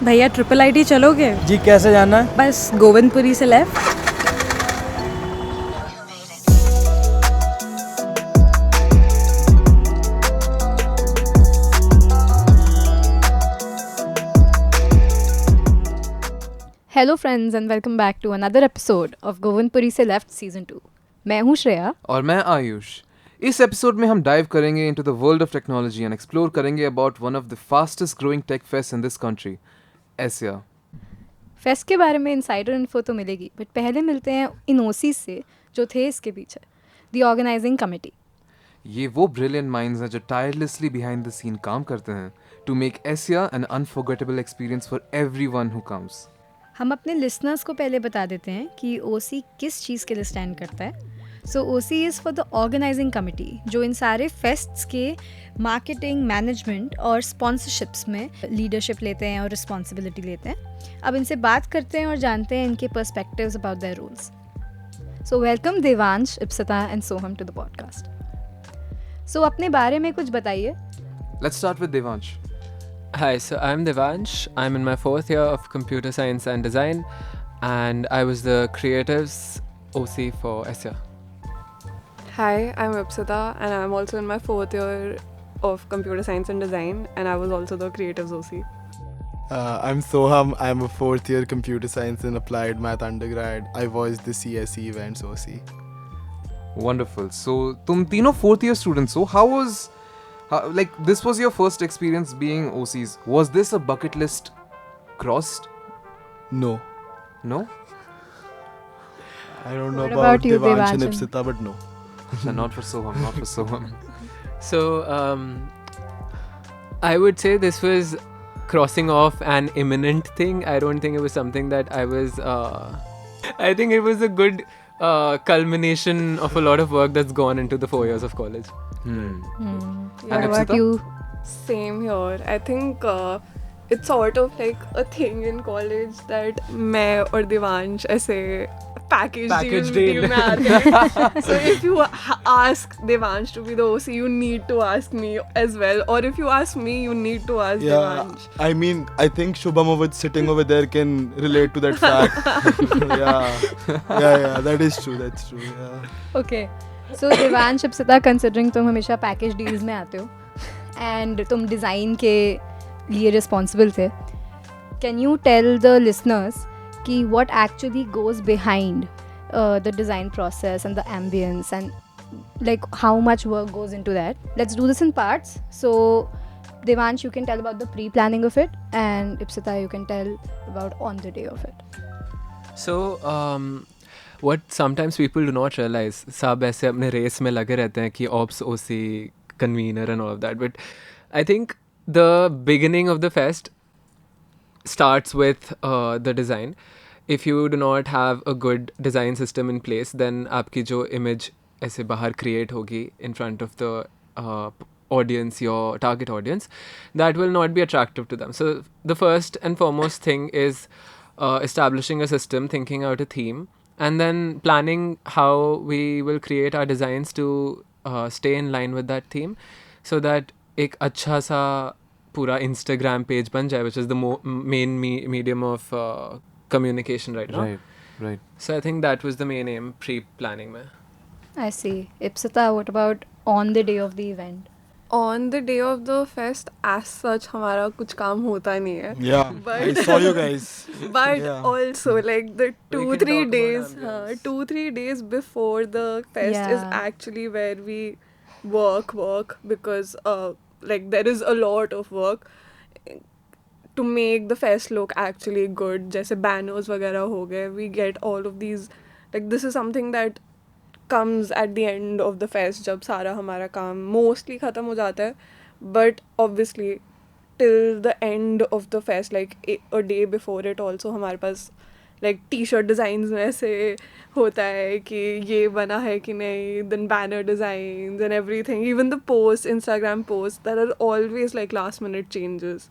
भैया IIIT चलोगे? जी कैसे जाना है? बस गोविंदपुरी से left. Hello friends and welcome back to another episode of Govindpuri से लेफ्ट सीजन 2। मैं हूँ श्रेया और मैं आयुष। इस एपिसोड में हम डाइव करेंगे into the world of technology and explore करेंगे about one of the fastest growing tech fest in this country, Esya. Fest के बारे में इनसाइडर इन्फो तो मिलेगी, बट पहले मिलते हैं इन ओसीज से जो थे इसके पीछे, द ऑर्गेनाइजिंग कमेटी। ये वो ब्रिलियंट माइंड्स हैं जो टायरलेसली बिहाइंड द सीन काम करते हैं to make Asia an unforgettable experience for everyone who comes. हम अपने लिसनर्स को पहले बता देते हैं कि ओसी किस चीज़ के लिए स्टैंड करता है। So OC is for the organizing committee, जो इन सारे फेस्ट्स के मार्केटिंग, मैनेजमेंट और स्पॉन्सरशिप्स में लीडरशिप लेते हैं और रिस्पॉन्सिबिलिटी लेते हैं। अब इनसे बात करते हैं और जानते हैं इनके perspectives about their roles. So welcome Devansh, Ipsita and Soham to the podcast. So अपने बारे में कुछ बताइए। Let's start with Devansh. Hi, so I'm Devansh. I'm in my 4th year of computer science and design, and I was the creatives OC for Esya. Hi, I'm Ipsita, and I'm also in my 4th year of computer science and design, and I was also the creatives OC. I'm Sohum. I'm a 4th year computer science and applied math undergrad. I was the CSE events OC. Wonderful. So तुम तीनों 4th year students हो. How was this was your first experience being OCs. Was this a bucket list crossed? No. No? I don't know What about about you, Devansh and Devanshan? Ipsita, but no. Not for Soham, not for Soham. So I would say this was crossing off an imminent thing. I don't think it was something that I was. I think it was a good culmination of a lot of work that's gone into the 4 years of college. What And about Ipsita? you? Same here. I think it's sort of like a thing in college that मैं और देवांश ऐसे package deal में आते हैं. So if you ask Devansh to be the OC, you need to ask me as well. Or if you ask me, you need to ask Yeah, Devansh. I mean, I think Shubham over sitting over there can relate to that fact. yeah, that is true. That's true. Yeah. Okay. So Devansh, Ipsita, considering तुम हमेशा package deals में आते हो and तुम design के लिए responsible थे, can you tell the listeners कि what actually goes behind the design process and the ambience and like how much work goes into that? Let's do this in parts. So Devansh, you can tell about the pre-planning of it, and Ipsita, you can tell about on the day of it. So what sometimes people do not realize, सब ऐसे अपने race में लगे रहते हैं कि ops, OC, convener and all of that, but I think the beginning of the fest starts with the design. If you do not have a good design system in place, then आपकी जो image ऐसे बाहर create होगी in front of the audience, your target audience, that will not be attractive to them. So the first and foremost thing is establishing a system, thinking out a theme, and then planning how we will create our designs to stay in line with that theme, so that एक अच्छा सा पूरा Instagram page बन जाए, which is the main medium of communication right now. Right. So I think that was the main aim pre-planning में. I see. Ipsita, what about on the day of the event? On the day of the fest, as such, हमारा कुछ काम होता नहीं है. Yeah. But- I saw you guys. But Yeah. also like the We 2-3 can talk days, about ambience. 2-3 days before the fest is Yeah. actually where we work because like there is a lot of work to make the fest look actually good. जैसे banners वगैरह हो गए, we get all of these, like this is something that comes at the end of the fest जब सारा हमारा काम mostly ख़त्म हो जाता है. But obviously till the end of the fest, like a day before it also, हमारे पास like t-shirt designs में ऐसे होता है कि ये बना है कि नहीं, then banner designs and everything, even the posts, Instagram posts, there are always like last minute changes.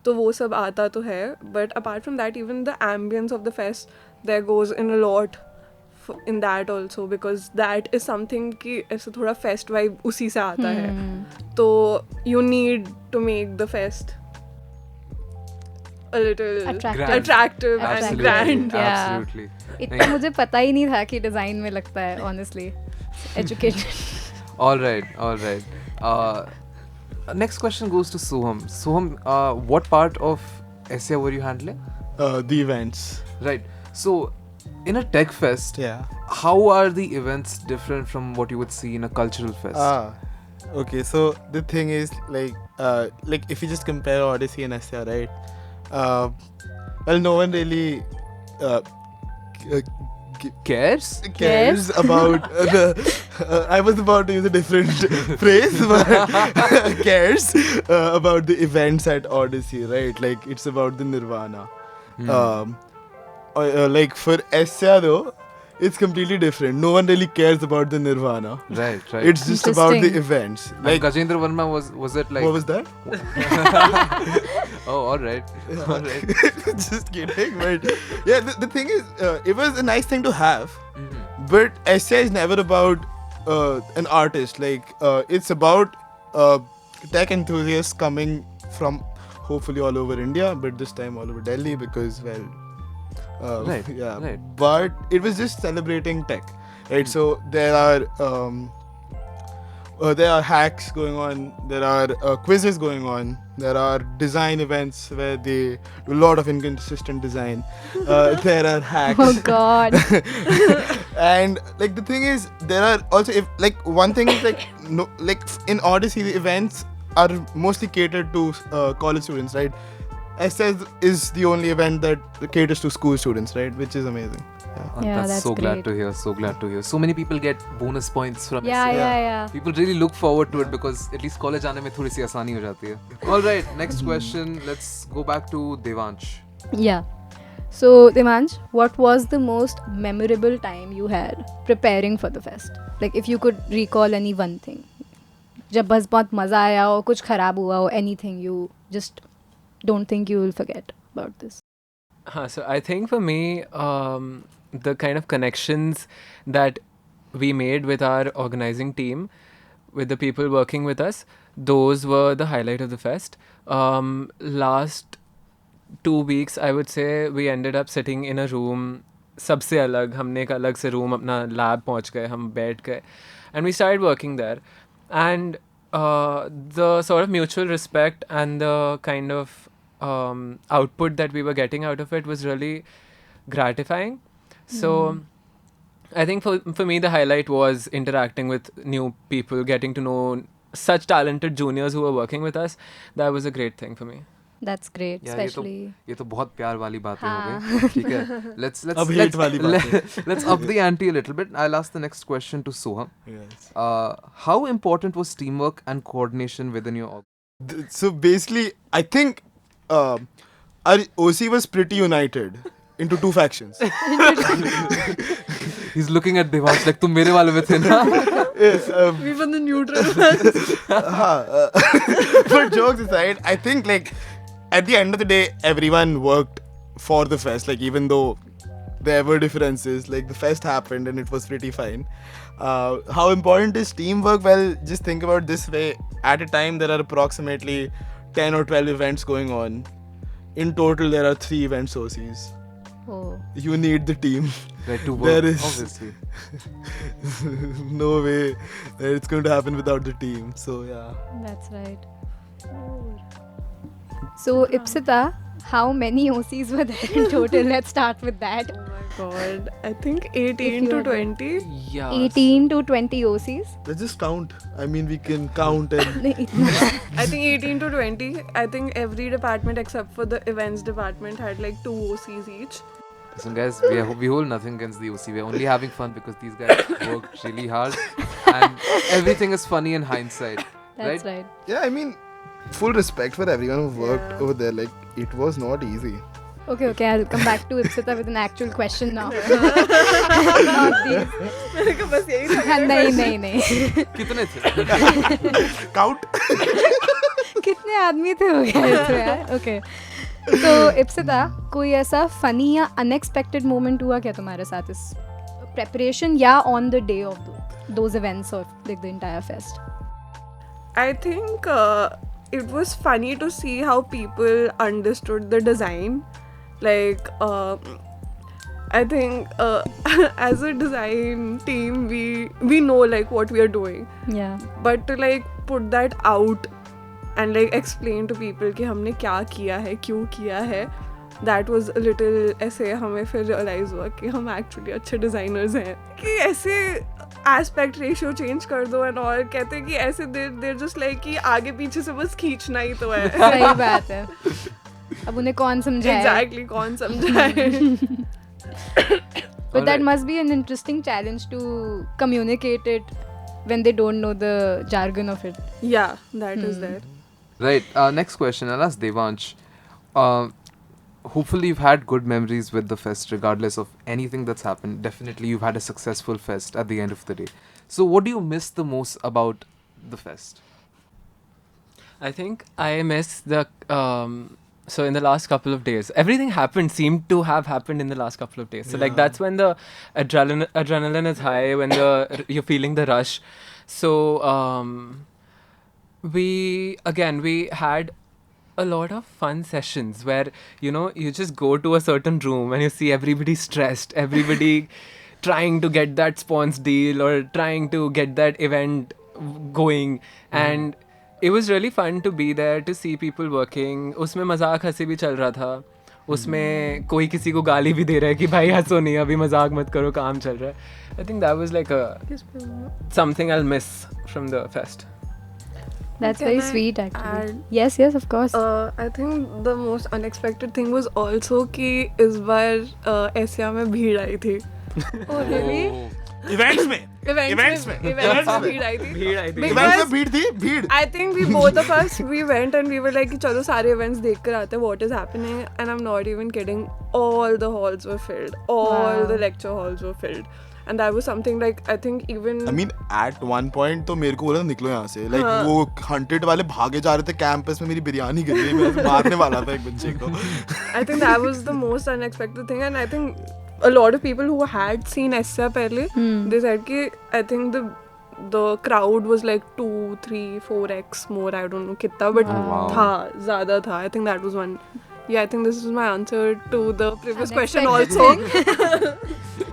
तो वो सब आता तो है, but apart from that, even the ambience of the fest, there goes in a lot in that also, because that is something कि ऐसे थोड़ा fest vibe उसी से आता है. तो you need to make the fest a little Attractive. attractive and Absolutely. grand. Yeah. Absolutely. इतना मुझे पता ही नहीं था कि डिज़ाइन में लगता है honestly. Educated. All right. Next question goes to Sohum. Sohum, what part of Esya were you handling? The events. Right. So, in a tech fest, Yeah. how are the events different from what you would see in a cultural fest? Okay. So the thing is, like if you just compare Odyssey and Esya, right? Well, no one really cares about the. I was about to use a different phrase, but cares about the events at Odyssey, right? Like it's about the Nirvana. Like for Esya though, it's completely different. No one really cares about the Nirvana. Right. It's just about the Interesting. events. Like Like Gajendra Verma was it like? what was that? Oh, all right. Just kidding, but yeah, the thing is, it was a nice thing to have. Mhm. But Esya is never about an artist. Like it's about tech enthusiasts coming from hopefully all over India, but this time all over Delhi because Right, yeah. right. But it was just celebrating tech, right? So there are hacks going on. There are quizzes going on. There are design events where they do a lot of inconsistent design. There are hacks. Oh God. And like the thing is, there are also one thing is like no, like in Odyssey the events are mostly catered to college students, right? SS is the only event that caters to school students, right? Which is amazing. Yeah, that's so glad great. to hear. So glad to hear. So many people get bonus points from Yeah, Esya. yeah. People really look forward to it because at least college आने में थोड़ी सी आसानी हो जाती है. All right, next question. Let's go back to Devansh. Yeah. So, Devansh, what was the most memorable time you had preparing for the fest? Like, if you could recall any one thing. जब बस बहुत मज़ा आया हो, कुछ खराब हुआ हो, anything you just don't think you will forget about this. So I think for me, the kind of connections that we made with our organizing team, with the people working with us, those were the highlight of the fest. Last 2 weeks, I would say, we ended up sitting in a room, सबसे अलग, हमने एक अलग से room अपना lab पहुंच गए, हम बैठ गए, and we started working there. And the sort of mutual respect and the kind of output that we were getting out of it was really gratifying. So I think for me the highlight was interacting with new people, getting to know such talented juniors who were working with us. That was a great thing for me. That's great, Yeah, especially. ये तो बहुत प्यार वाली बातें हो हाँ. गई. ठीक है. Let's अब hate वाली let's up the ante a little bit. I'll ask the next question to Soham. Yes. How important was teamwork and coordination within your org? So basically, I think our OC was pretty united into two factions. He's looking at Devansh like तुम मेरे वाले में थे ना. Yes. We were the neutral ones. But jokes aside, I think like at the end of the day, everyone worked for the fest. Like even though there were differences, like the fest happened and it was pretty fine. How important is teamwork? Well, just think about this way. At a time, there are approximately 10 or 12 events going on. In total, there are 3 events OCs. Oh. You need the team. Right, to work, There is obviously. no way that it's going to happen without the team. So yeah. That's right. So, Ipsita, how many OCs were there in total? Let's start with that. Oh my god. I think 18 If you to had- 20. Yeah. 18 to 20 OCs. Let's just count. I mean, we can count and नहीं, इतना- I think 18 to 20. I think every department except for the events department had like 2 OCs each. Listen, guys, we hold nothing against the OC. We're only having fun because these guys worked really hard, and everything is funny in hindsight. That's right. yeah, I mean, full respect for everyone who worked Yeah. over there. Like, it was not easy. Okay, I'll come back to Ipsita with an actual question now. Not these. मैंने कहा बस यही था मेरा नहीं. कितने थे? Count. कितने आदमी थे हो गए इसमें यार? Okay. तो इप्सिता, कोई ऐसा फनी या अनएक्सपेक्टेड मोमेंट हुआ क्या तुम्हारे साथ इस प्रेपरेशन या on the day of those events और the entire fest? I think it was funny to see how people understood the design. Like, I think as a design team, we know like what we are doing. Yeah. But to like put that out and like explain to people कि हमने क्या किया है, क्यों किया है, that was a little ऐसे हमें फिर realize हुआ कि हम actually अच्छे designers हैं. कि ऐसे aspect ratio change कर दो and all, कहते हैं कि ऐसे they're just like कि आगे पीछे से बस खींचना ही तो है. सही बात है. अब उन्हें कौन समझाए? Exactly, कौन समझाए? But that must be an interesting challenge to communicate it when they don't know the jargon of it. Yeah, that is there. Right. Next question. I'll ask Devansh. Hopefully, you've had good memories with the fest, regardless of anything that's happened. Definitely, you've had a successful fest at the end of the day. So, what do you miss the most about the fest? I think I miss the so in the last couple of days, everything seemed to have happened in the last couple of days. So like that's when the adrenaline is high, when you're feeling the rush. So we had a lot of fun sessions where you just go to a certain room and you see everybody stressed, everybody trying to get that sponsor deal or trying to get that event going, and it was really fun to be there, to see people working. उसमें मजाक हंसी भी चल रहा था. उसमें कोई किसी को गाली भी दे रहा है कि भाई हंसो नहीं, अभी मजाक मत करो, काम चल रहा है. I think that was like something I'll miss from the fest. That's Can very I sweet actually. add? Yes, of course. I think the most unexpected thing was also कि इस बार एशिया में भीड़ आई थी. Oh really? Events में Events में भीड़ आई थी. Events में भीड़ थी भीड़. I think both of us went and we were like कि चलो सारे events देख कर आते हैं, what is happening, and I'm not even kidding, all the halls were filled, all the lecture halls were filled, and that was something like I think even I mean at one point तो मेरे को बोला निकलो यहाँ से, like वो hunted वाले भागे जा रहे थे कैंपस में, मेरी बिरयानी गिर गई, मैं ऐसे मारने वाला था एक बच्चे को. I think that was the most unexpected thing, and I think a lot of people who had seen Esya pehle, they said कि I think the crowd was like 2, 3, 4x more, I don't know कितना, but था ज़्यादा था. I think that was one. Yeah, I think this is my answer to the previous question also.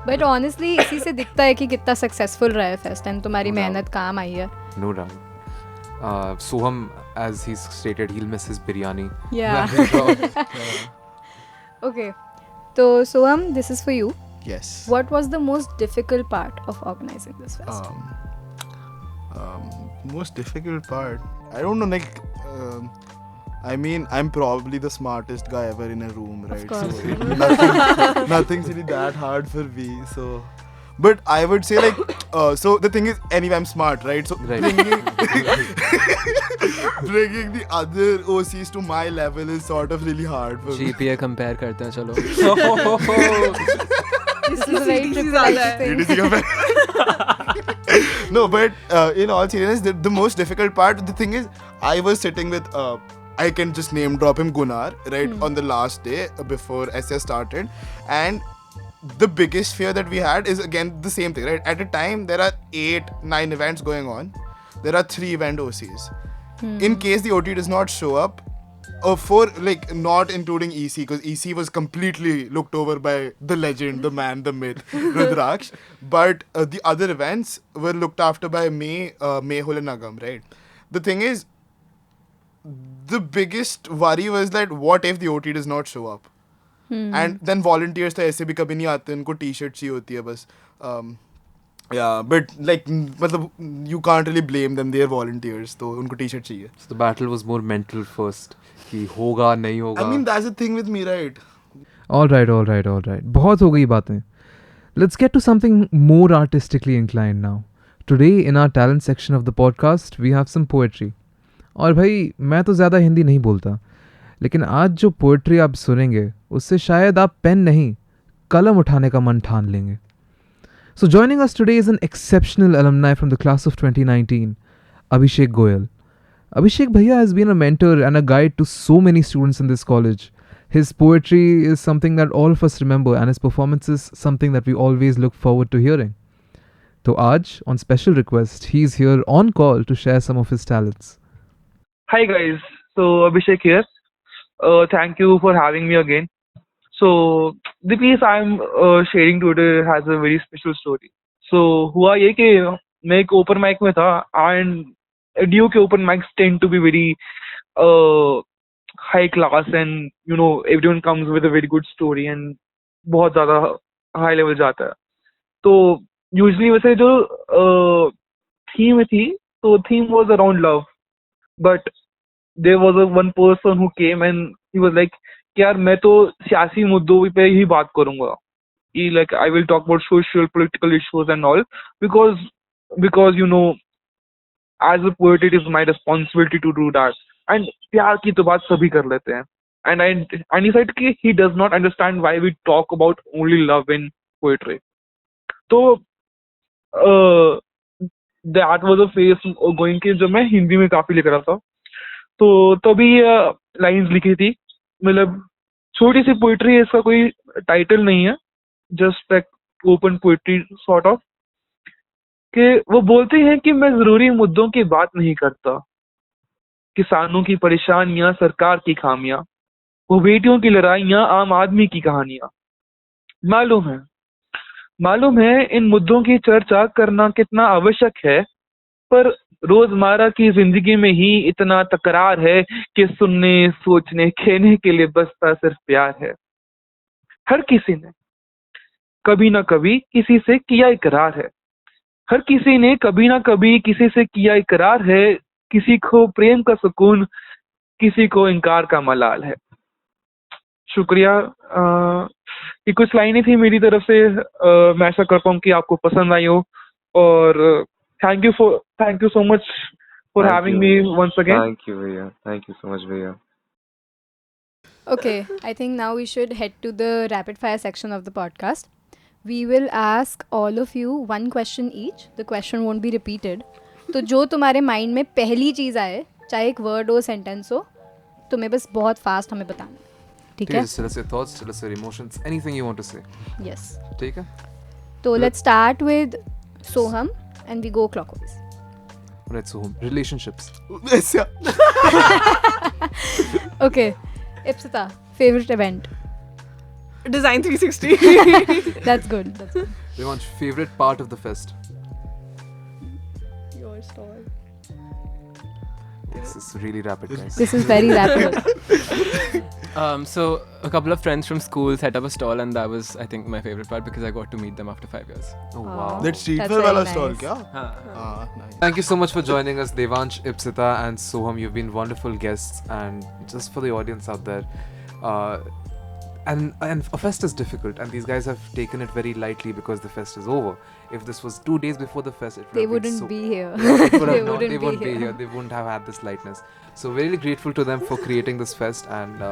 But honestly, इसी से दिखता है कि कितना successful रहा है fest and तुम्हारी मेहनत काम आई है. No doubt. Sohum, as he's stated, he'll miss his biryani. Yeah. Okay. So Sohum, this is for you. Yes. What was the most difficult part of organizing this fest? Most difficult part, I don't know, like I mean I'm probably the smartest guy ever in a room, right? course. So nothing's really that hard for me, so but I would say like so the thing is anyway I'm smart, right? So Right. bringing the other OCs to my level is sort of really hard for me. GPA compare करते हैं चलो. This is a very triple EDC thing. No, but in all seriousness, the most difficult part, the thing is, I was sitting with, I can just name drop him, Gunnar, right, on the last day before Esya started. And the biggest fear that we had is, again, the same thing, right? At a time, there are 8, 9 events going on. There are 3 event OCs. In case the OT does not show up, for like not including EC, because EC was completely looked over by the legend, the man, the myth, Rudraksh. But the other events were looked after by me, Mehul and Agam, right? The thing is, the biggest worry was that what if the OT does not show up? And then volunteers तो ऐसे भी कभी नहीं आते, उनको t-shirt चाहिए होती है बस. Yeah, but like मतलब you can't really blame them, they are volunteers, तो उनको t-shirt चाहिए. So the battle was more mental first. कि होगा नहीं होगा. I mean that's the thing with me, right? All right. बहुत हो गई बातें. Let's get to something more artistically inclined now. Today in our talent section of the podcast, we have some poetry. और भाई मैं तो ज़्यादा हिंदी नहीं बोलता, लेकिन आज जो पोएट्री आप सुनेंगे उससे शायद आप पेन नहीं कलम उठाने का मन ठान लेंगे. So joining us today is an exceptional alumni from the class of 2019, Bishek Goyal. Abhishek Bhaiya has been a mentor and a guide to so many students in this college. His poetry is something that all of us remember, and his performances something that we always look forward to hearing. So Aaj, on special request, he is here on call to share some of his talents. Hi guys, so Bishek here. Thank you for having me again. So the piece I'm sharing today has a very special story. So हुआ ये कि मैं एक open mic में था and DO के open mics tend to be very high class and you know everyone comes with a very good story and बहुत ज़्यादा high level जाता है. तो usually वैसे जो theme थी तो theme was around love, but there was a one person who came and he was like कि यार मैं तो सियासी मुद्दों पे ही बात करूंगा. He like I will talk about social political issues and all because you know as a poet it is my responsibility to do that. And प्यार की तो बात सभी कर लेते हैं. And he said कि he does not understand why we talk about only love in poetry. तो that was a phase going कि जब मैं हिंदी में काफी लिख रहा था तो तभी लाइंस लिखी थी. मतलब छोटी सी पोइट्री है, इसका कोई टाइटल नहीं है, just like open poetry sort of. कि वो बोलते हैं कि मैं जरूरी मुद्दों की बात नहीं करता, किसानों की परेशानियां, सरकार की खामियां, वो बेटियों की लड़ाइयां, आम आदमी की कहानियां. मालूम है इन मुद्दों की चर्चा करना कितना आवश्यक है, पर रोजमर्रा की जिंदगी में ही इतना तकरार है कि सुनने, सोचने, कहने के लिए बसता सिर्फ प्यार है. हर किसी ने कभी ना कभी किसी से किया इकरार है. हर किसी ने कभी ना कभी किसी से किया इकरार है. किसी को प्रेम का सुकून, किसी को इनकार का मलाल है. शुक्रिया. ये कुछ लाइनें थी मेरी तरफ से. मैं आशा करता हूँ कि आपको पसंद आई हो. और thank you so much for Thank having you, me Bhaiya. once again. Thank you, Bhaiya. Thank you so much, Bhaiya. Okay, I think now we should head to the rapid fire section of the podcast. We will ask all of you one question each. The question won't be repeated. तो जो तुम्हारे mind में पहली चीज़ आए, चाहे एक word हो, sentence हो, तुम्हें बस बहुत फास्ट हमें बताना. ठीक है? Just tell us your thoughts, tell us your emotions, anything you want to say. Yes. ठीक है? So let's start with Sohum and we go clockwise. Right, so relationships. Esya. Okay. Ipsita, favorite event? Design 360. That's good. That's good. Devansh, favorite part of the fest? Your stall. This is really rapid, guys. This is very rapid. So a couple of friends from school set up a stall, and that was, I think, my favorite part because I got to meet them after 5 years. Oh wow. That street That's fair very wala nice. stall kya? Nice. Thank you so much for joining us, Devansh, Ipsita, and Sohum. You've been wonderful guests, and just for the audience out there, and a fest is difficult, and these guys have taken it very lightly because the fest is over. If this was 2 days before the fest, it would They have been wouldn't so, be here. it would They have not, wouldn't they be wouldn't be here. here. They wouldn't have had this lightness. So really grateful to them for creating this fest, and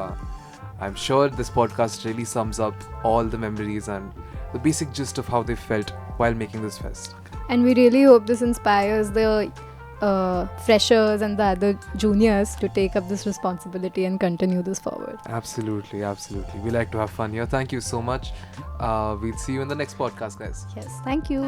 I'm sure this podcast really sums up all the memories and the basic gist of how they felt while making this fest. And we really hope this inspires the freshers and the other juniors to take up this responsibility and continue this forward. Absolutely, absolutely. We like to have fun here. Thank you so much. We'll see you in the next podcast, guys. Yes, thank you.